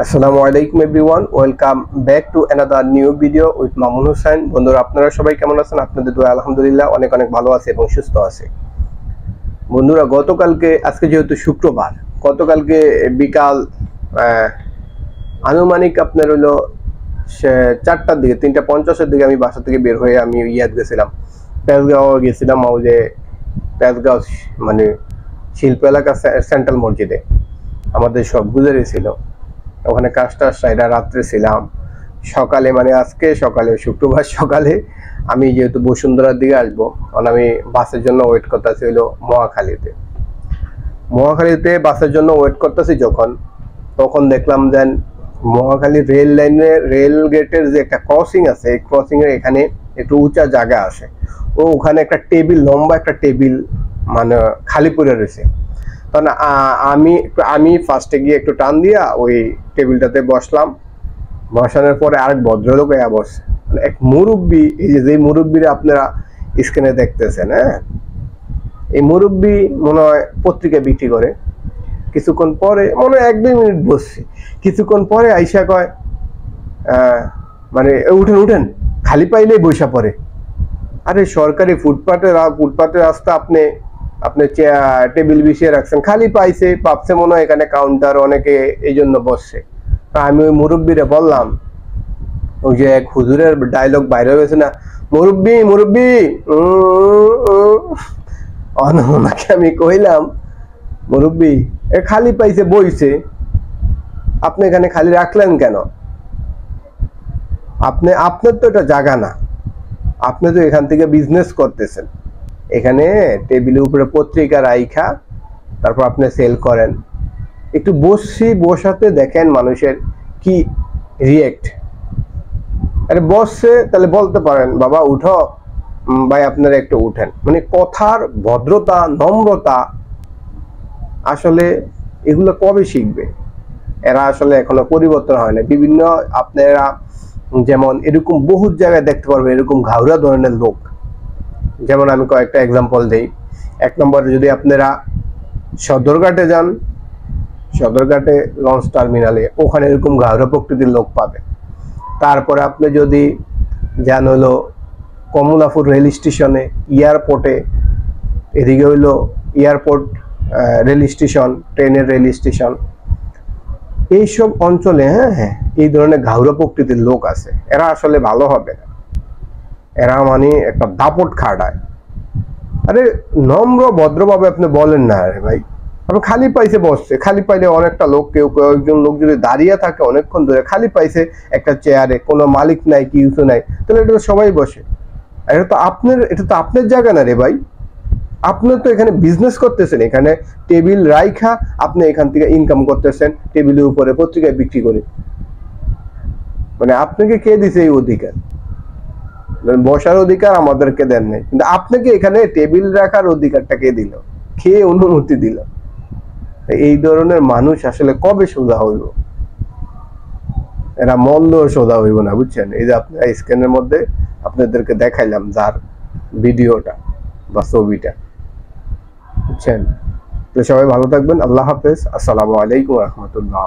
আসসালামু আলাইকুম everyone, welcome back to another new video with Mamun Hossain. বন্ধুরা, আপনারা সবাই কেমন আছেন? আপনাদের দোয়া আলহামদুলিল্লাহ অনেক অনেক ভালো আছে এবং সুস্থ আছে। বন্ধুরা, আজকে যেহেতু শুক্রবার, গতকালকে বিকাল আনুমানিক আপনার হলো 4টার দিকে, 3:50-এর দিকে আমি বাসা থেকে বের হয়ে আমি গেছিলাম, তেজগাঁও গেছিলাম। যে তেজগাঁও মানে শিল্প এলাকা সেন্ট্রাল মসজিদে আমাদের সব গুজারি ছিল, ওখানে কাজটা সাইডা রাত্রে ছিলাম। সকালে মানে আজকে সকালে শুক্রবার সকালে আমি যেহেতু বসুন্ধরার দিকে আসবো, কারণ আমি বাসের জন্য ওয়েট করতেছি হলো মহাখালীতে বাসের জন্য ওয়েট করতেছি তখন দেখলাম যে মহাখালী রেল লাইনের রেল গেটের যে একটা ক্রসিং আছে, এই ক্রসিং এর এখানে একটু উঁচা জায়গা আছে, ওখানে একটা টেবিল, লম্বা একটা টেবিল মানে খালি পড়ে রয়েছে। তখন আমি ফার্স্টে গিয়ে একটু টান দিয়া ওই টেবিলটাতে বসলাম। বসানোর পরে আরেক ভদ্রলোক বসে, মানে এক মুরব্বী, এই যে মুরব্বীরা আপনারা স্ক্রিনে দেখতেছেন, হ্যাঁ, এই মুরব্বী মনে হয় পত্রিকা বিক্রি করে। কিছুক্ষণ পরে মনে হয় 1-2 মিনিট বসছে, কিছুক্ষণ পরে আইসা কয় মানে উঠেন খালি পাইলেই বৈশা পড়ে। আরে সরকারি ফুটপাতের রাস্তা, আপনি টেবিল বিছিয়ে রাখছেন, খালি ভাবছে মনে হয় এখানে কাউন্টার, অনেকে এই জন্য বসছে। আমি ওই মুরব্বীরে বললাম, ওই যে এক হুজুরের ডায়লগ বাইরে হয়েছে না, মুরব্বী ওনাকে আমি কইলাম, মুরব্বী খালি পাইছে বইছে, আপনি এখানে খালি রাখলেন কেন? আপনার তো এটা জায়গা না, আপনি তো এখান থেকে বিজনেস করতেছেন, এখানে টেবিলের উপরে পত্রিকা রাইখা তারপর আপনি সেল করেন। একটু বসাতে দেখেন মানুষের কি রিয়েক্ট। আরে বসছে, তাহলে বলতে পারেন বাবা উঠো, ভাই আপনারা একটু উঠেন। মানে কথার ভদ্রতা, নম্রতা, আসলে এগুলো কবে শিখবে? এরা আসলে এখনো পরিবর্তন হয় না। বিভিন্ন আপনারা যেমন এরকম বহু জায়গায় দেখতে পারবেন এরকম ঘাউরা ধরনের লোক। যেমন আমি কয়েকটা এক্সাম্পল দেই। 1 নম্বরে যদি আপনারা সদরঘাটে যান, সদরঘাটে লঞ্চ টার্মিনালে, ওখানে এরকম ঘাউরা প্রকৃতির লোক পাবে। তারপরে আপনি যদি যান হলো কমলাপুর রেল স্টেশনে, এয়ারপোর্টে, এদিকে হইলো এয়ারপোর্ট রেল স্টেশন, ট্রেনের রেল স্টেশন, এইসব অঞ্চলে হ্যাঁ এই ধরনের ঘাউরা প্রকৃতির লোক আছে। এরা আসলে ভালো হবে না, এরা মানে একটা দাপট খাটায়। আরে নম্র ভদ্রভাবে আপনি বলেন না, আরে ভাই আপনি খালি পাইছে বসছে, খালি পাইলে অনেকটা লোক, কয়েকজন লোক যদি দাঁড়িয়ে থাকে অনেকক্ষণ ধরে, খালি পাইছে একটা চেয়ারে, কোনো মালিক নাই, কি কিছু নাই, তাহলে এটা তো সবাই বসে। এটা তো আপনার জায়গা না রে ভাই, আপনি তো এখানে বিজনেস করতেছেন, এখানে টেবিল রাইখা আপনি এখান থেকে ইনকাম করতেছেন, টেবিলের উপরে পত্রিকায় বিক্রি করে। মানে আপনাকে কে দিছে এই অধিকার? বসার অধিকার আমাদেরকে দেন নাই, কিন্তু আপনাকে এখানে টেবিল রাখার অধিকারটা কে দিল? কে অনুমতি দিল? এই ধরনের মানুষ আসলে কবে সোজা হইব? এরা মন্দ সোজা হইব না, বুঝছেন? এই যে আপনারা স্ক্রিনের মধ্যে আপনাদেরকে দেখাইলাম যার ভিডিওটা বা ছবিটা, বুঝছেন? তো সবাই ভালো থাকবেন। আল্লাহ হাফেজ। আসসালামু আলাইকুম রহমতুল্লাহ।